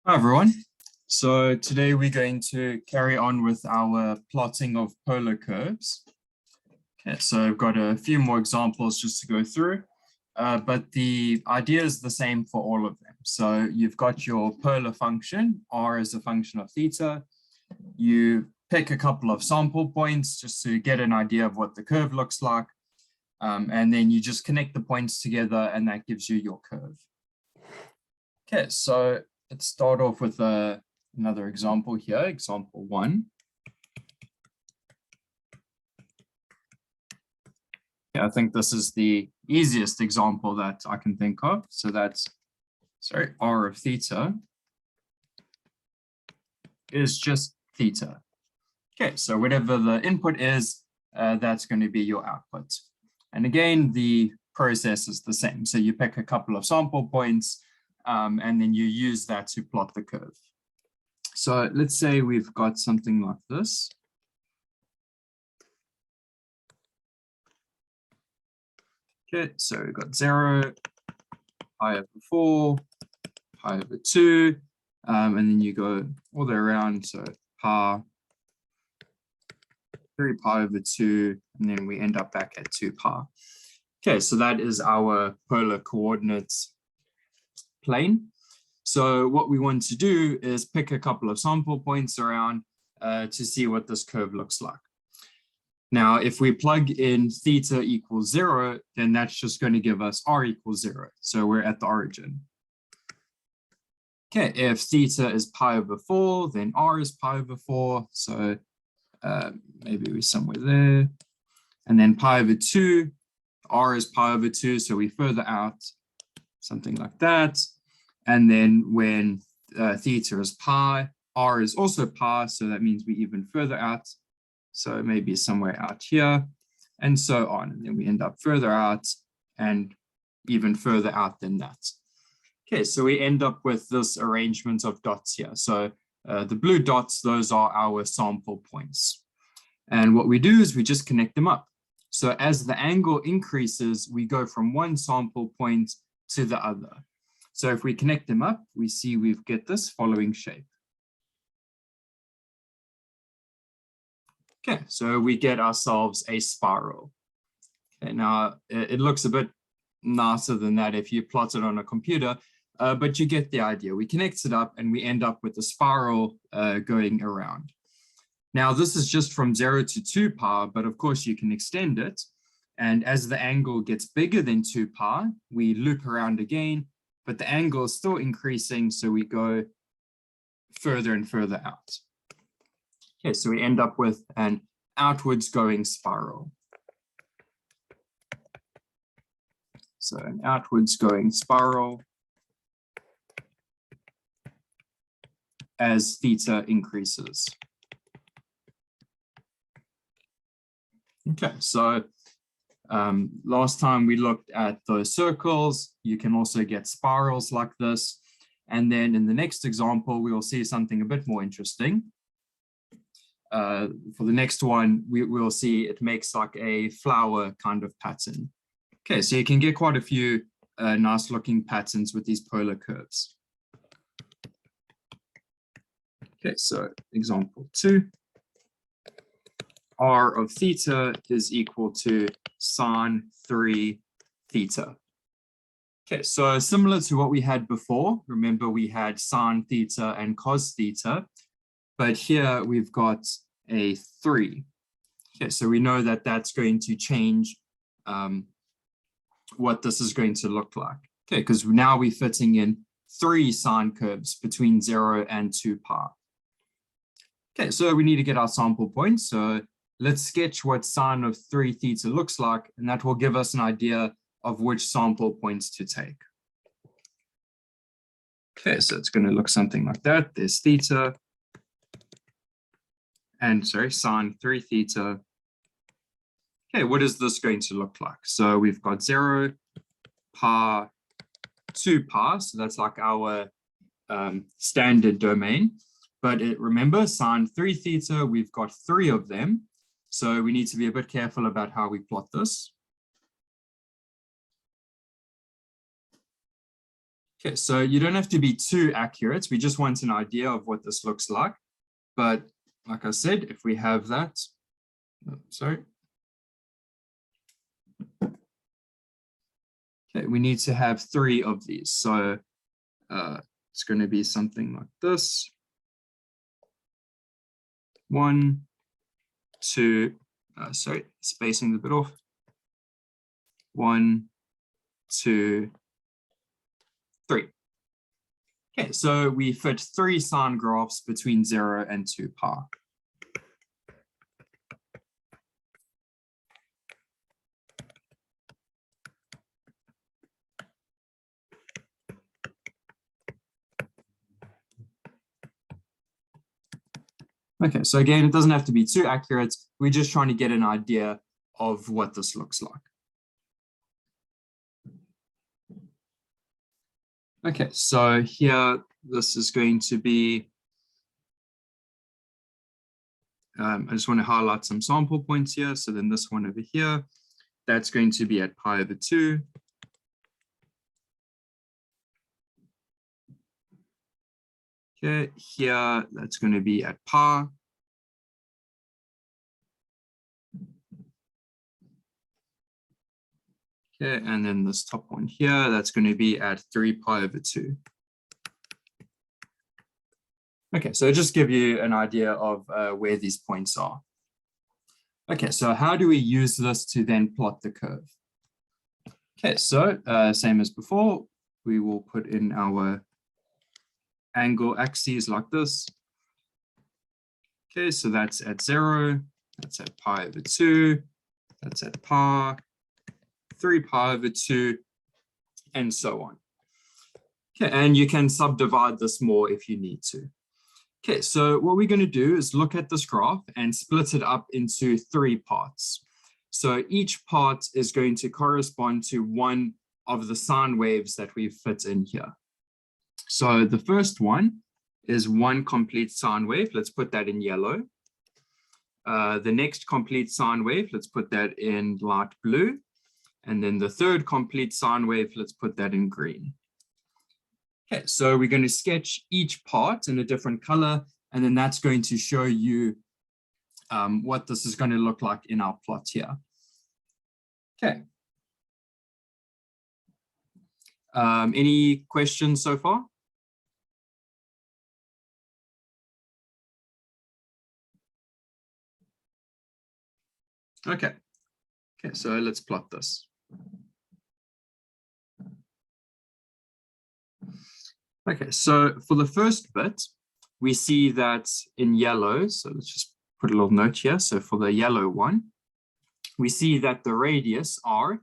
Hi everyone. So today we're going to carry on with our plotting of polar curves. Okay, so I've got a few more examples just to go through, but the idea is the same for all of them. So you've got your polar function, r is a function of theta. You pick a couple of sample points just to get an idea of what the curve looks like. And then you just connect the points together and that gives you your curve. Okay, so let's start off with another example here, example 1. Yeah, I think this is the easiest example that I can think of. So that's, r of theta is just theta. Okay, so whatever the input is, that's going to be your output. And again, the process is the same. So you pick a couple of sample points, and then you use that to plot the curve. So let's say we've got something like this. Okay, so we've got 0, pi over 4, pi over 2, and then you go all the way around, so pi, 3 pi over 2, and then we end up back at 2 pi. Okay, so that is our polar coordinates plane. So what we want to do is pick a couple of sample points around to see what this curve looks like. Now, if we plug in theta equals 0, then that's just going to give us r equals 0. So we're at the origin. Okay, if theta is pi over 4, then r is pi over 4. So maybe we're somewhere there. And then pi over 2, r is pi over 2. So we further out, something like that. And then when theta is pi, r is also pi, so that means we even further out. So maybe somewhere out here, and so on. And then we end up further out and even further out than that. Okay, so we end up with this arrangement of dots here. So the blue dots, those are our sample points. And what we do is we just connect them up. So as the angle increases, we go from one sample point to the other. So if we connect them up, we see we get this following shape. Okay, so we get ourselves a spiral. Okay, now it looks a bit nicer than that if you plot it on a computer, but you get the idea. We connect it up and we end up with a spiral going around. Now this is just from 0 to 2 pi, but of course you can extend it. And as the angle gets bigger than 2 pi, we loop around again, but the angle is still increasing, so we go further and further out. Okay, so we end up with an outwards going spiral. So an outwards going spiral as theta increases. Okay, so last time we looked at those circles. You can also get spirals like this. And then in the next example, we will see something a bit more interesting. For the next one, we'll see it makes like a flower kind of pattern. Okay, so you can get quite a few nice looking patterns with these polar curves. Okay, so example 2. R of theta is equal to sine 3 theta. Okay, so similar to what we had before, remember we had sine theta and cos theta, but here we've got a 3. Okay, so we know that that's going to change what this is going to look like. Okay, because now we're fitting in 3 sine curves between 0 and 2 pi. Okay, so we need to get our sample points. So let's sketch what sine of 3 theta looks like, and that will give us an idea of which sample points to take. Okay, so it's going to look something like that. There's theta. And sorry, sine 3 theta. Okay, what is this going to look like? So we've got 0, pi, 2 pi. So that's like our standard domain. But remember, sine 3 theta, we've got 3 of them. So we need to be a bit careful about how we plot this. Okay, so you don't have to be too accurate. We just want an idea of what this looks like. But like I said, if we have that, oh, sorry. Okay, we need to have 3 of these. So it's going to be something like this. 1, 2, sorry, spacing a bit off. 1, 2, 3. Okay, so we fit 3 sine graphs between 0 and 2 pi. Okay, so again, it doesn't have to be too accurate. We're just trying to get an idea of what this looks like. Okay, so here, this is going to be, I just want to highlight some sample points here. So then this one over here, that's going to be at pi over 2. Okay, here, that's going to be at pi. Okay, and then this top one here, that's going to be at 3 pi over 2. Okay, so just give you an idea of where these points are. Okay, so how do we use this to then plot the curve? Okay, so same as before, we will put in our angle axes like this. Okay, so that's at 0, that's at pi over 2, that's at pi, 3 pi over 2, and so on. Okay, and you can subdivide this more if you need to. Okay, so what we're going to do is look at this graph and split it up into 3 parts. So each part is going to correspond to one of the sine waves that we've fit in here. So the first one is one complete sine wave. Let's put that in yellow. The next complete sine wave, let's put that in light blue. And then the third complete sine wave, let's put that in green. Okay, so we're going to sketch each part in a different color, and then that's going to show you what this is going to look like in our plot here. Okay. Any questions so far? Okay. Okay, so let's plot this. Okay, so for the first bit, we see that in yellow, so let's just put a little note here. So for the yellow one, we see that the radius r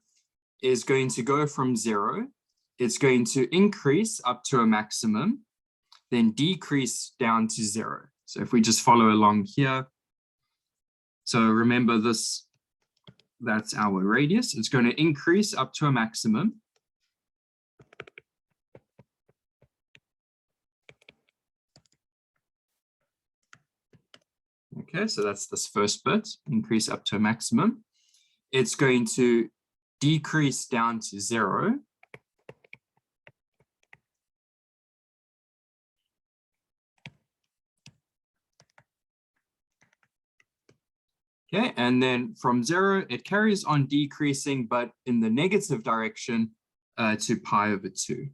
is going to go from 0. It's going to increase up to a maximum, then decrease down to 0. So if we just follow along here, so remember this, that's our radius. It's going to increase up to a maximum. Okay, so that's this first bit, increase up to a maximum. It's going to decrease down to 0. Okay, and then from 0, it carries on decreasing, but in the negative direction to pi over 2.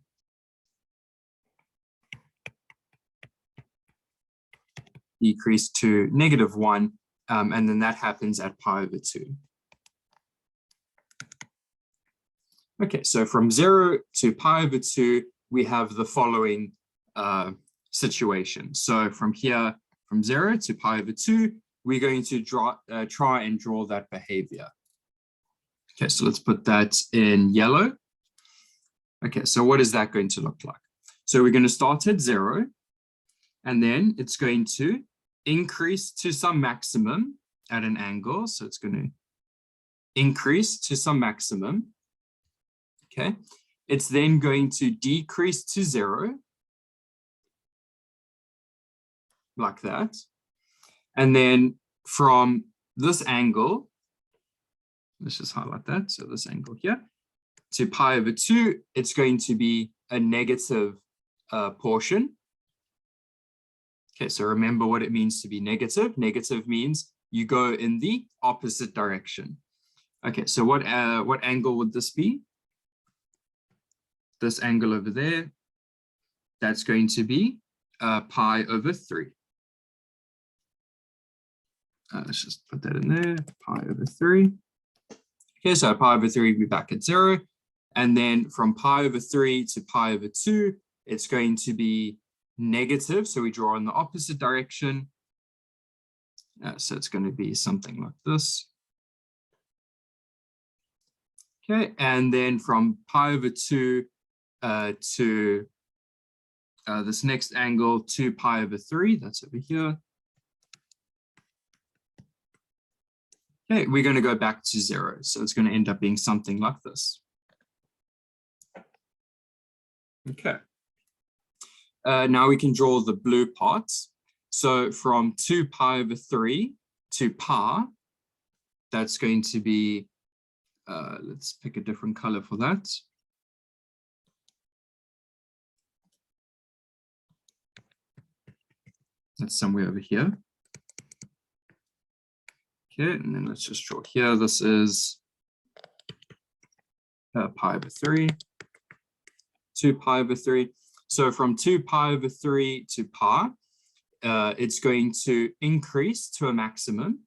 Decrease to -1, and then that happens at pi over 2. Okay, so from 0 to pi over 2, we have the following situation. So from here, from 0 to pi over 2, we're going to try and draw that behavior. Okay, so let's put that in yellow. Okay, so what is that going to look like? So we're going to start at 0, and then it's going to increase to some maximum at an angle. So it's going to increase to some maximum. Okay, it's then going to decrease to 0, like that. And then from this angle, let's just highlight that. So this angle here, to pi over 2, it's going to be a negative portion. Okay, so remember what it means to be negative. Negative means you go in the opposite direction. Okay, so what angle would this be? This angle over there, that's going to be pi over 3. Let's just put that in there, pi over 3. Okay, so pi over 3 will be back at 0. And then from pi over 3 to pi over 2, it's going to be negative. So we draw in the opposite direction. So it's going to be something like this. Okay, and then from pi over 2 to this next angle, 2 pi over 3, that's over here. Okay, we're going to go back to 0. So it's going to end up being something like this. Okay. Now we can draw the blue parts. So from 2 pi over 3 to pi, that's going to be, let's pick a different color for that. That's somewhere over here. Okay, and then let's just draw here. This is pi over 3, 2 pi over 3. So from 2 pi over 3 to pi, it's going to increase to a maximum.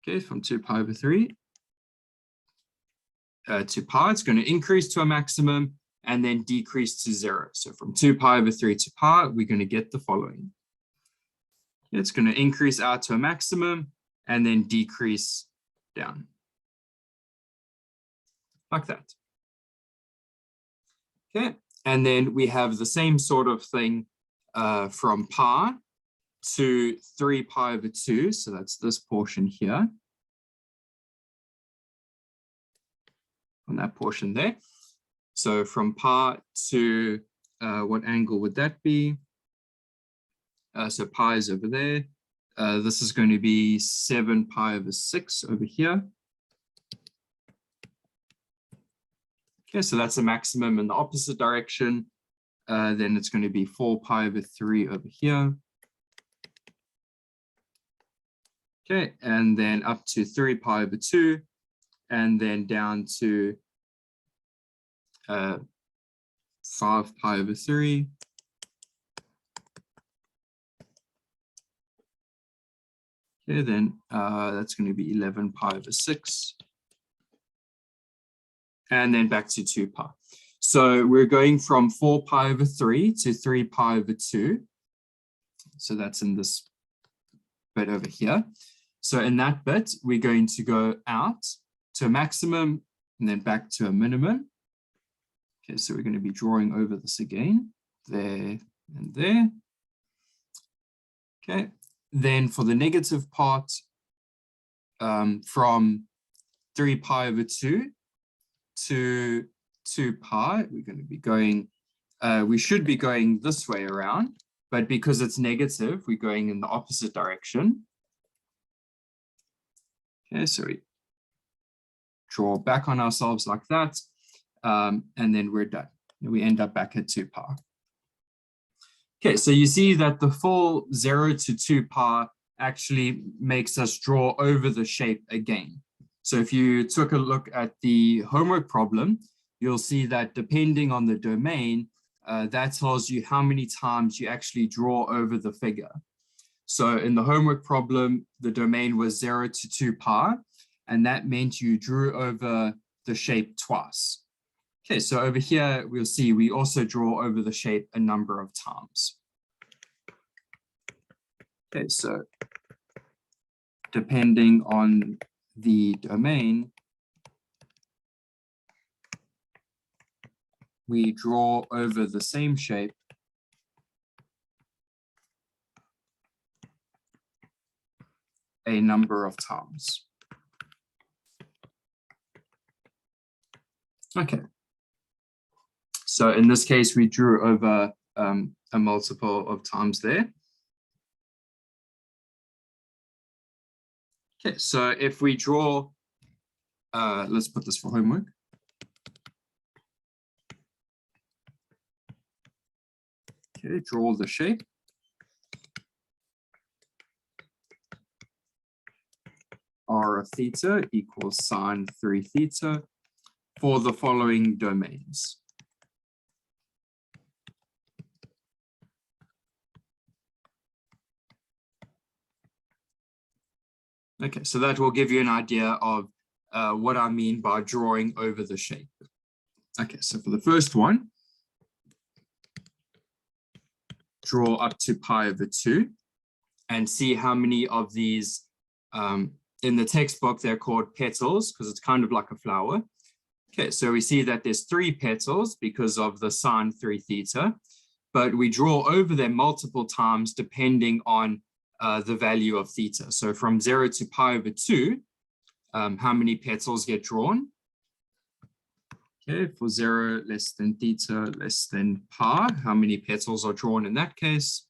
Okay, from 2 pi over 3 to pi, it's going to increase to a maximum and then decrease to 0. So from 2 pi over 3 to pi, we're going to get the following. It's going to increase out to a maximum and then decrease down. Like that. Okay, and then we have the same sort of thing from pi to 3 pi over 2. So that's this portion here. On that portion there. So from pi to, what angle would that be? So pi is over there. This is going to be 7 pi over 6 over here. Okay, so that's a maximum in the opposite direction. Then it's going to be 4 pi over 3 over here. Okay, and then up to 3 pi over 2, and then down to 5 pi over 3. Okay, then that's going to be 11 pi over 6. And then back to 2 pi. So we're going from 4 pi over 3 to 3 pi over 2. So that's in this bit over here. So in that bit, we're going to go out to a maximum and then back to a minimum. Okay, so we're going to be drawing over this again, there and there. Okay, then for the negative part, from 3 pi over 2 to 2 pi, we're going to be going, we should be going this way around, but because it's negative, we're going in the opposite direction. Okay, so we draw back on ourselves like that, and then we're done. We end up back at 2 pi. Okay, so you see that the full 0 to 2 pi actually makes us draw over the shape again. So if you took a look at the homework problem, you'll see that depending on the domain, that tells you how many times you actually draw over the figure. So in the homework problem, the domain was 0 to 2 pi, and that meant you drew over the shape twice. Okay, so over here, we'll see we also draw over the shape a number of times. Okay, so depending on the domain, we draw over the same shape a number of times. Okay. So in this case, we drew over a multiple of times there. Okay, so if we draw, let's put this for homework. Okay, draw the shape. R of theta equals sine 3 theta for the following domains. Okay, so that will give you an idea of what I mean by drawing over the shape. Okay, so for the first one, draw up to pi over 2 and see how many of these, in the textbook, they're called petals because it's kind of like a flower. Okay, so we see that there's 3 petals because of the sine 3 theta, but we draw over them multiple times depending on the value of theta. So from 0 to pi over 2, how many petals get drawn? Okay, for 0 less than theta less than pi, how many petals are drawn in that case?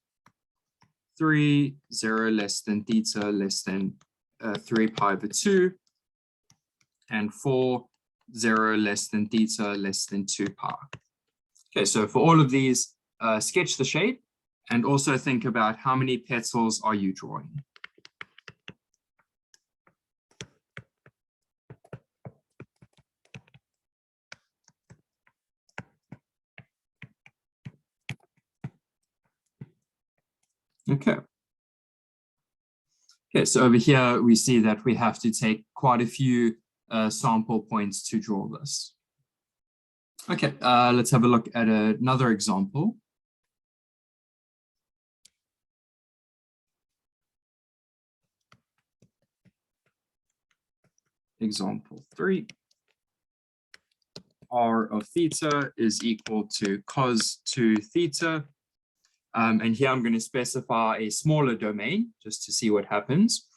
3, 0 less than theta less than 3 pi over 2, and 4, 0 less than theta less than 2 pi. Okay, so for all of these, sketch the shape and also think about how many petals are you drawing. Okay. Okay, so over here we see that we have to take quite a few sample points to draw this. Okay, let's have a look at another example. Example 3. R of theta is equal to cos 2 theta. And here I'm going to specify a smaller domain just to see what happens.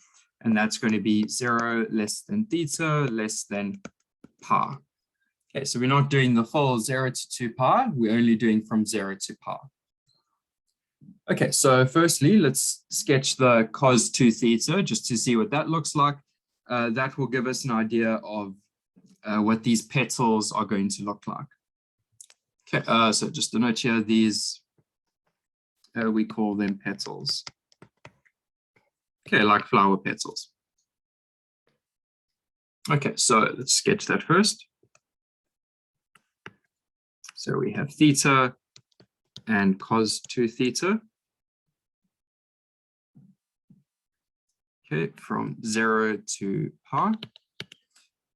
And that's going to be 0 less than theta less than pi. Okay, so we're not doing the full 0 to 2 pi. We're only doing from 0 to pi. Okay, so firstly, let's sketch the cos 2 theta just to see what that looks like. That will give us an idea of what these petals are going to look like. Okay, so just a note here, these, we call them petals. Okay, like flower petals. Okay, so let's sketch that first. So we have theta and cos 2 theta. Okay, from 0 to pi.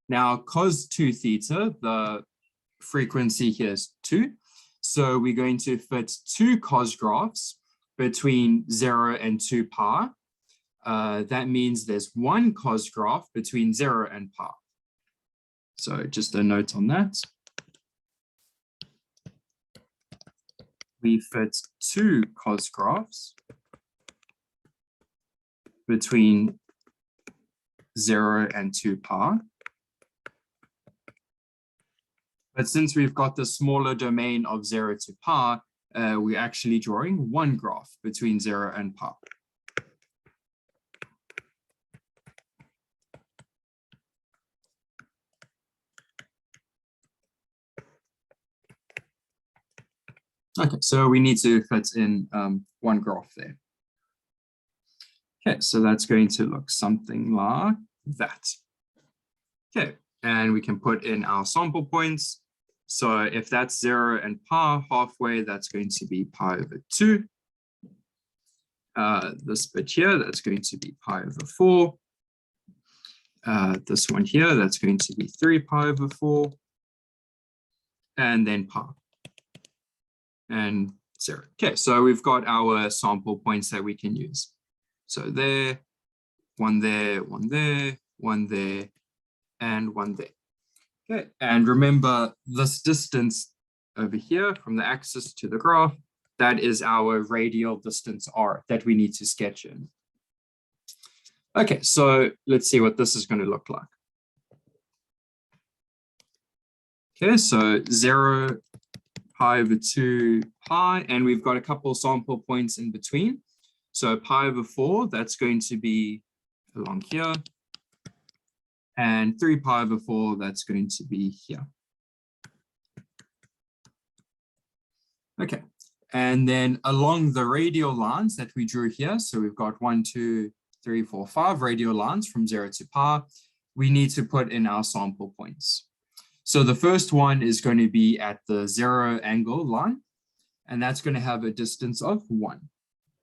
Now, cos 2 theta, the frequency here is 2. So we're going to fit 2 cos graphs between 0 and 2 pi. That means there's 1 cos graph between 0 and pi. So just a note on that. We fit 2 cos graphs between 0 and 2 pi. But since we've got the smaller domain of 0 to pi, we're actually drawing 1 graph between 0 and pi. Okay, so we need to fit in 1 graph there. Okay, so that's going to look something like that. Okay, and we can put in our sample points. So if that's 0 and pi, halfway, that's going to be pi over 2. This bit here, that's going to be pi over 4. This one here, that's going to be 3 pi over 4. And then pi. And 0. Okay, so we've got our sample points that we can use. So there, 1 there, 1 there, 1 there, and 1 there. Okay, and remember this distance over here from the axis to the graph, that is our radial distance r that we need to sketch in. Okay, so let's see what this is going to look like. Okay, so 0, pi over 2 pi, and we've got a couple sample points in between. So pi over 4, that's going to be along here. And 3 pi over 4, that's going to be here. Okay, And then along the radial lines that we drew here, so we've got 1, 2, 3, 4, 5 radial lines from 0 to pi, we need to put in our sample points. So the first one is going to be at the 0 angle line, and that's going to have a distance of 1.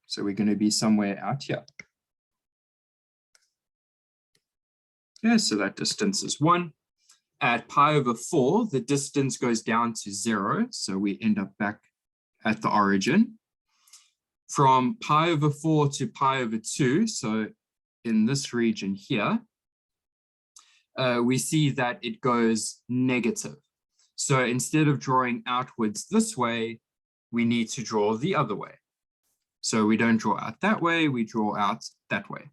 So we're going to be somewhere out here. Okay, so that distance is 1. At pi over 4, the distance goes down to 0, so we end up back at the origin. From pi over 4 to pi over 2, so in this region here, we see that it goes negative. So instead of drawing outwards this way, we need to draw the other way. So we don't draw out that way, we draw out that way.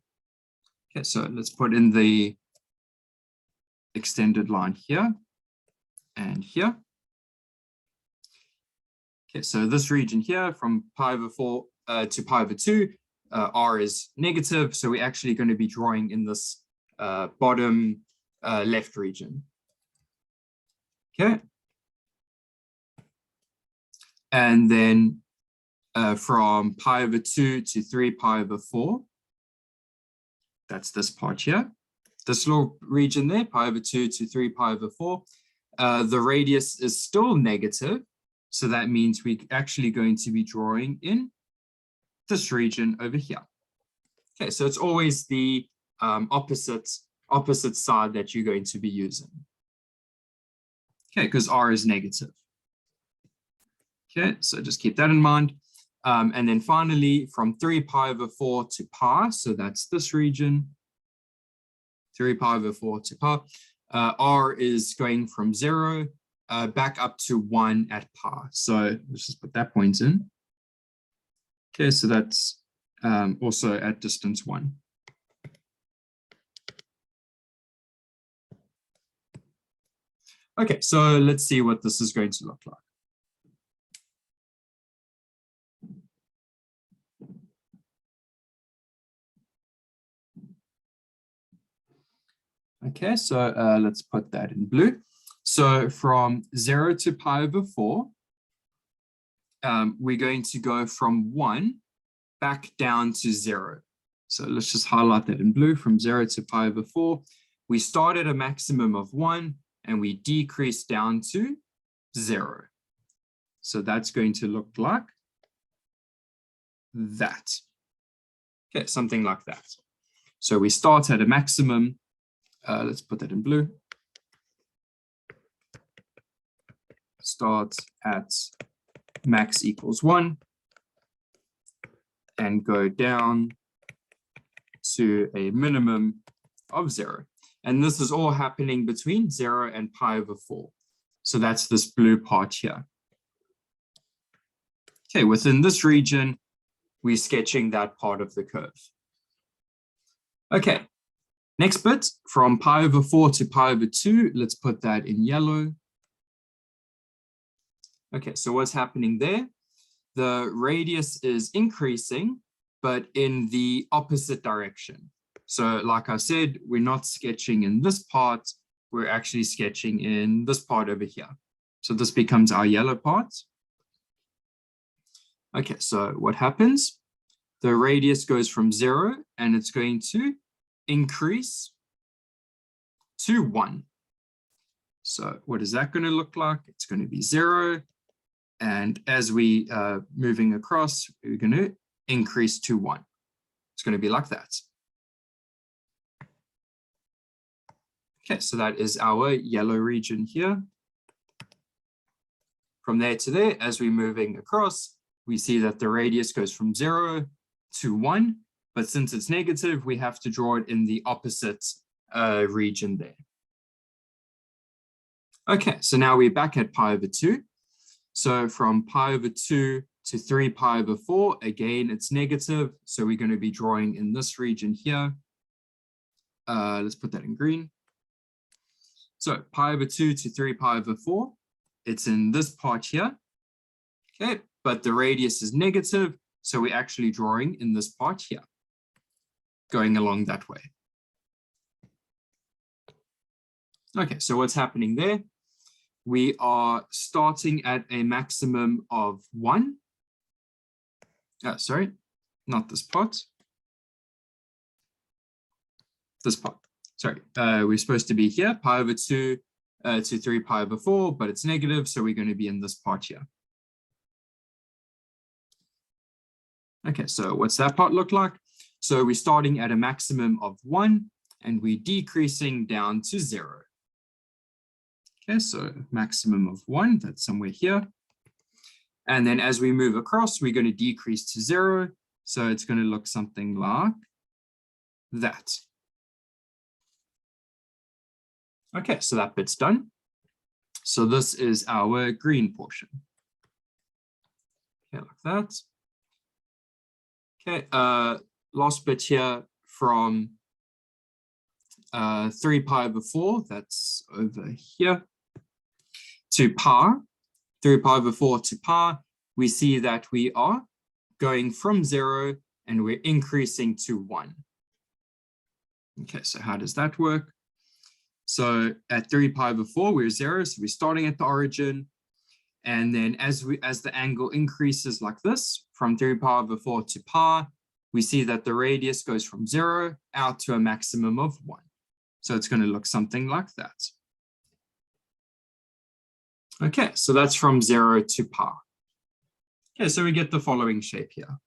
Okay, so let's put in the extended line here and here. Okay, so this region here from pi over 4 to pi over 2, r is negative, so we're actually going to be drawing in this bottom left region. Okay. And then from pi over 2 to 3 pi over 4, that's this part here. This little region there, pi over 2 to 3 pi over 4, the radius is still negative. So that means we're actually going to be drawing in this region over here. Okay, so it's always the opposite side that you're going to be using. Okay, because r is negative. Okay, so just keep that in mind. And then finally, from 3 pi over 4 to pi, so that's this region, 3 pi over 4 to pi, r is going from 0 back up to 1 at pi. So let's just put that point in. Okay, so that's also at distance 1. Okay, so let's see what this is going to look like. Okay, so let's put that in blue. So from 0 to pi over 4, we're going to go from 1 back down to 0. So let's just highlight that in blue. From 0 to pi over 4, we start at a maximum of 1 and we decrease down to 0. So that's going to look like that. Okay, something like that. So we start at a maximum. Let's put that in blue. Start at max equals 1 and go down to a minimum of 0. And this is all happening between 0 and pi over 4. So that's this blue part here. Okay, within this region, we're sketching that part of the curve. Okay. Next bit, from pi over 4 to pi over 2, let's put that in yellow. Okay, so what's happening there? The radius is increasing, but in the opposite direction. So like I said, we're not sketching in this part, we're actually sketching in this part over here. So this becomes our yellow part. Okay, so what happens? The radius goes from 0 and it's going to increase to 1. So what is that going to look like? It's going to be 0. And as we are moving across, we're going to increase to 1. It's going to be like that. Okay, so that is our yellow region here. From there to there, as we're moving across, we see that the radius goes from 0 to 1. But since it's negative, we have to draw it in the opposite region there. Okay, so now we're back at pi over 2. So from pi over 2 to 3 pi over 4, again, it's negative. So we're going to be drawing in this region here. Let's put that in green. So pi over 2 to 3 pi over 4, it's in this part here. Okay, but the radius is negative. So we're actually drawing in this part here, going along that way. Okay, so what's happening there? We are starting at a maximum of 1 sorry, not this part. This part, sorry, we're supposed to be here, pi over 2 to 3 pi over 4, but it's negative, so we're going to be in this part here. Okay, so what's that part look like? So we're starting at a maximum of 1, and we're decreasing down to 0. Okay, so maximum of 1, that's somewhere here. And then as we move across, we're going to decrease to 0. So it's going to look something like that. Okay, so that bit's done. So this is our green portion. Okay, like that. Okay, last bit here from 3 pi over 4, that's over here, to pi, 3 pi over 4 to pi, we see that we are going from 0 and we're increasing to 1. Okay, so how does that work? So at 3 pi over 4, we're 0, so we're starting at the origin. And then as the angle increases like this, from 3 pi over 4 to pi, we see that the radius goes from 0 out to a maximum of 1. So it's going to look something like that. Okay, so that's from 0 to pi. Okay, so we get the following shape here.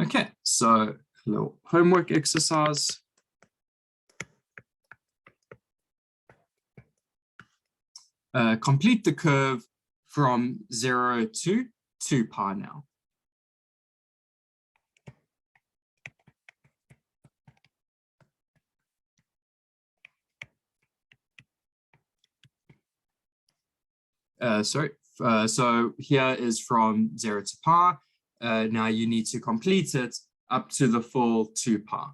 Okay, so a little homework exercise. Complete the curve from 0 to 2 pi now. So here is from 0 to pi. Now you need to complete it up to the full 2 pi.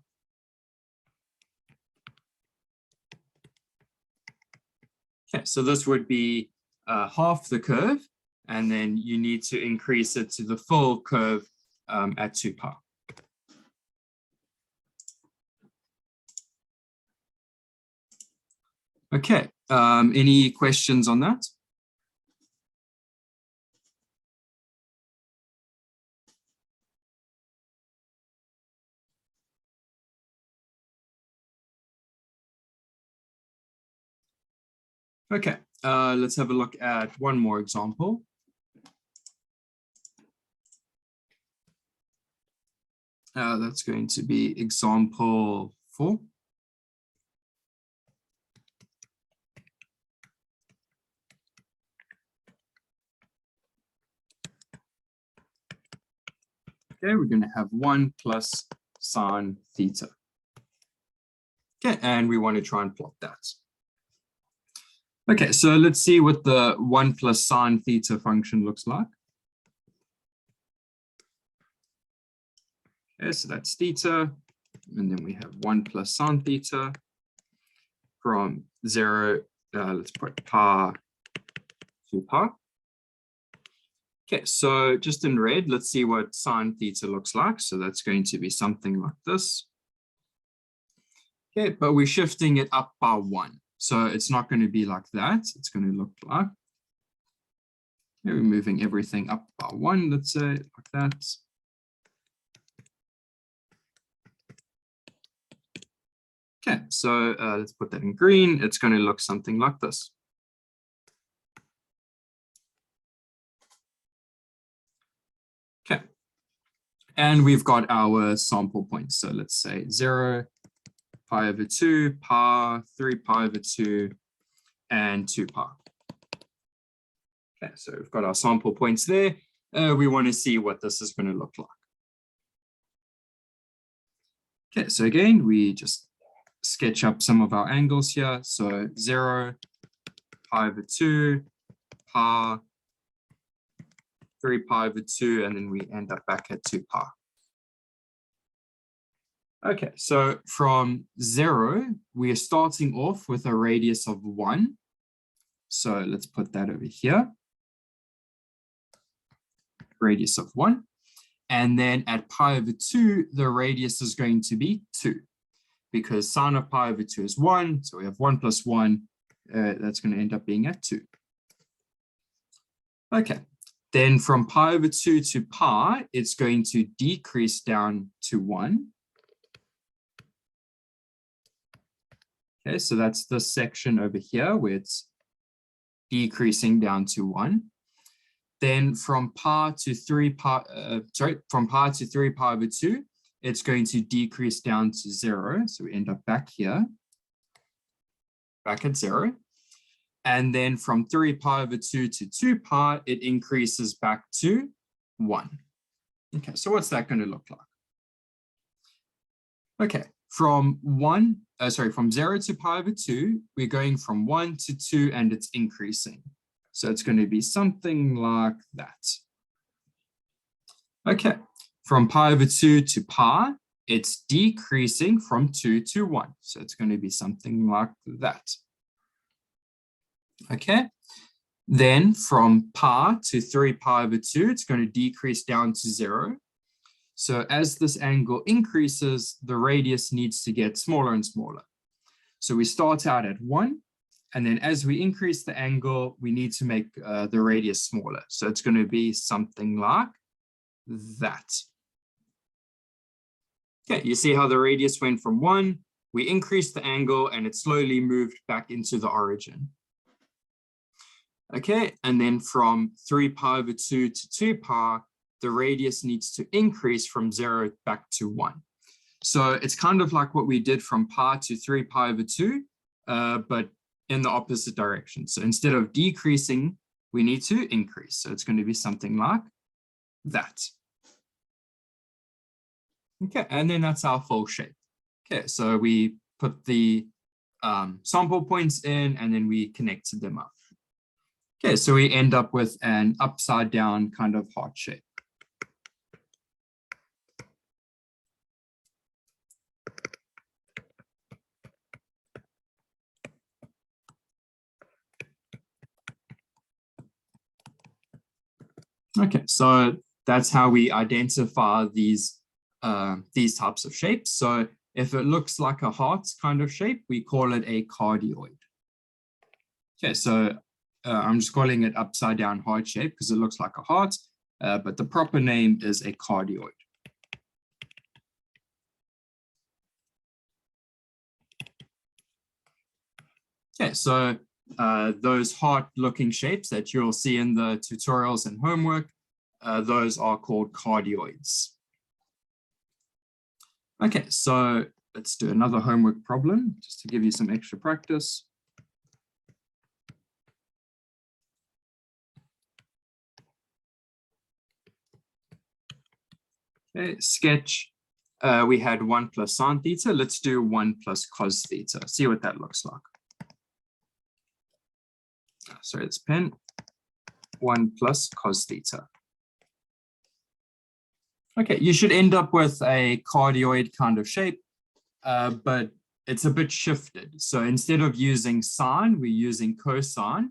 Okay, so this would be half the curve, and then you need to increase it to the full curve at 2 pi. Okay, any questions on that? Okay, let's have a look at one more example. That's going to be example 4. Okay, we're going to have 1 plus sine theta. Okay, and we want to try and plot that. Okay, so let's see what the 1 plus sine theta function looks like. Okay, so that's theta, and then we have 1 plus sine theta from 0, let's put pi to pi. Okay, so just in red, let's see what sine theta looks like. So that's going to be something like this. Okay, but we're shifting it up by 1. So it's not going to be like that. It's going to look like, okay, we're moving everything up by 1, let's say, like that. Okay, so let's put that in green. It's going to look something like this. Okay, and we've got our sample points. So let's say 0, pi over 2, pi, 3 pi over 2, and 2 pi. Okay, so we've got our sample points there. We want to see what this is going to look like. Okay, so again, we just sketch up some of our angles here. So 0, pi over 2, pi, 3 pi over 2, and then we end up back at 2 pi. Okay, so from 0, we are starting off with a radius of 1. So let's put that over here. Radius of 1. And then at pi over 2, the radius is going to be 2. Because sine of pi over 2 is 1. So we have 1 plus 1 that's going to end up being at 2. Okay, then from pi over 2 to pi, it's going to decrease down to 1. Okay, so that's this section over here where it's decreasing down to 1. Then from pi to 3 pi, from pi to 3 pi over 2, it's going to decrease down to 0. So we end up back here, back at 0. And then from 3 pi over 2 to 2 pi, it increases back to 1. Okay, so what's that going to look like? Okay, from 0 to pi over 2, we're going from 1 to 2 and it's increasing. So it's going to be something like that. Okay, from pi over 2 to pi, it's decreasing from 2 to 1. So it's going to be something like that. Okay, then from pi to 3 pi over 2, it's going to decrease down to 0. So as this angle increases, the radius needs to get smaller and smaller. So we start out at 1, and then as we increase the angle, we need to make the radius smaller. So it's going to be something like that. Okay, you see how the radius went from 1, we increased the angle, and it slowly moved back into the origin. Okay, and then from 3 pi over 2 to 2 pi, the radius needs to increase from 0 back to 1. So it's kind of like what we did from pi to 3 pi over 2, but in the opposite direction. So instead of decreasing, we need to increase. So it's going to be something like that. Okay, and then that's our full shape. Okay, so we put the sample points in, and then we connected them up. Okay, so we end up with an upside down kind of heart shape. Okay, so that's how we identify these types of shapes. So if it looks like a heart kind of shape, we call it a cardioid. Okay, so I'm just calling it upside down heart shape because it looks like a heart, but the proper name is a cardioid. Okay, so those heart-looking shapes that you'll see in the tutorials and homework, those are called cardioids. Okay, so let's do another homework problem just to give you some extra practice. Okay, sketch. We had 1 plus sine theta. Let's do 1 plus cos theta. See what that looks like. Sorry, it's pen. 1 plus cos theta. Okay, you should end up with a cardioid kind of shape, but it's a bit shifted. So instead of using sine, we're using cosine.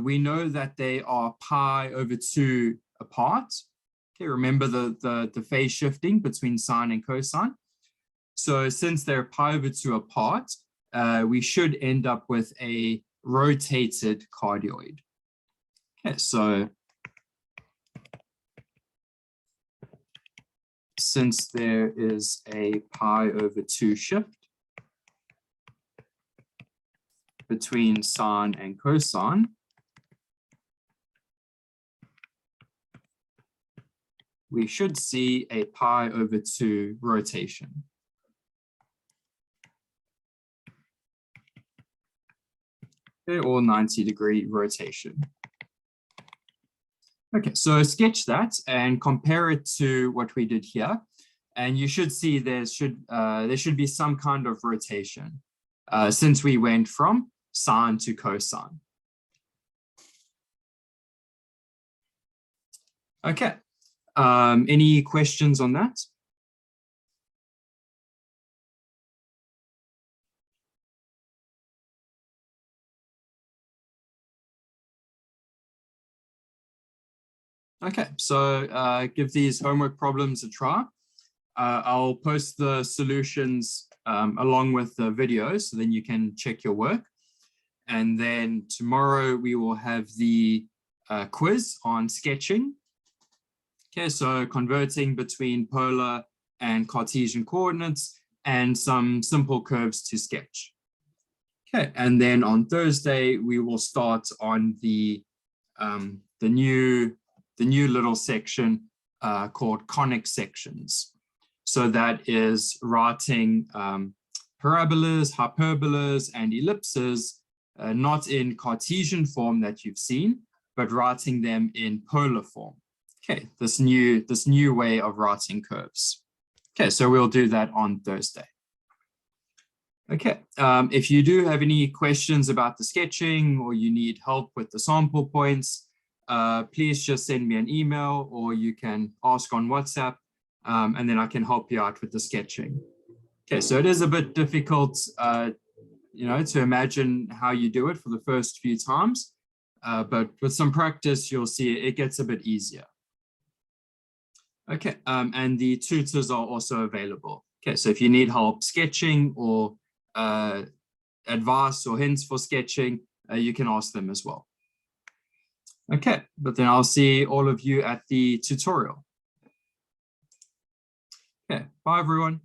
We know that they are pi over 2 apart. Okay, remember the phase shifting between sine and cosine. So since they're pi over 2 apart, we should end up with a rotated cardioid. Okay, so since there is a pi over 2 shift between sine and cosine, we should see a pi over 2 rotation. Okay, or 90-degree rotation. Okay, so sketch that and compare it to what we did here. And you should see there should be some kind of rotation since we went from sine to cosine. Okay, any questions on that? Okay, so give these homework problems a try. I'll post the solutions along with the videos, so then you can check your work. And then tomorrow we will have the quiz on sketching. Okay, so converting between polar and Cartesian coordinates and some simple curves to sketch. Okay, and then on Thursday we will start on the new little section called conic sections. So that is writing parabolas, hyperbolas, and ellipses, not in Cartesian form that you've seen, but writing them in polar form. Okay, this new way of writing curves. Okay, so we'll do that on Thursday. Okay, if you do have any questions about the sketching or you need help with the sample points, please just send me an email or you can ask on WhatsApp, and then I can help you out with the sketching. Okay, so it is a bit difficult, to imagine how you do it for the first few times, but with some practice, you'll see it gets a bit easier. Okay, and the tutors are also available. Okay, so if you need help sketching or advice or hints for sketching, you can ask them as well. Okay, but then I'll see all of you at the tutorial. Okay, bye everyone.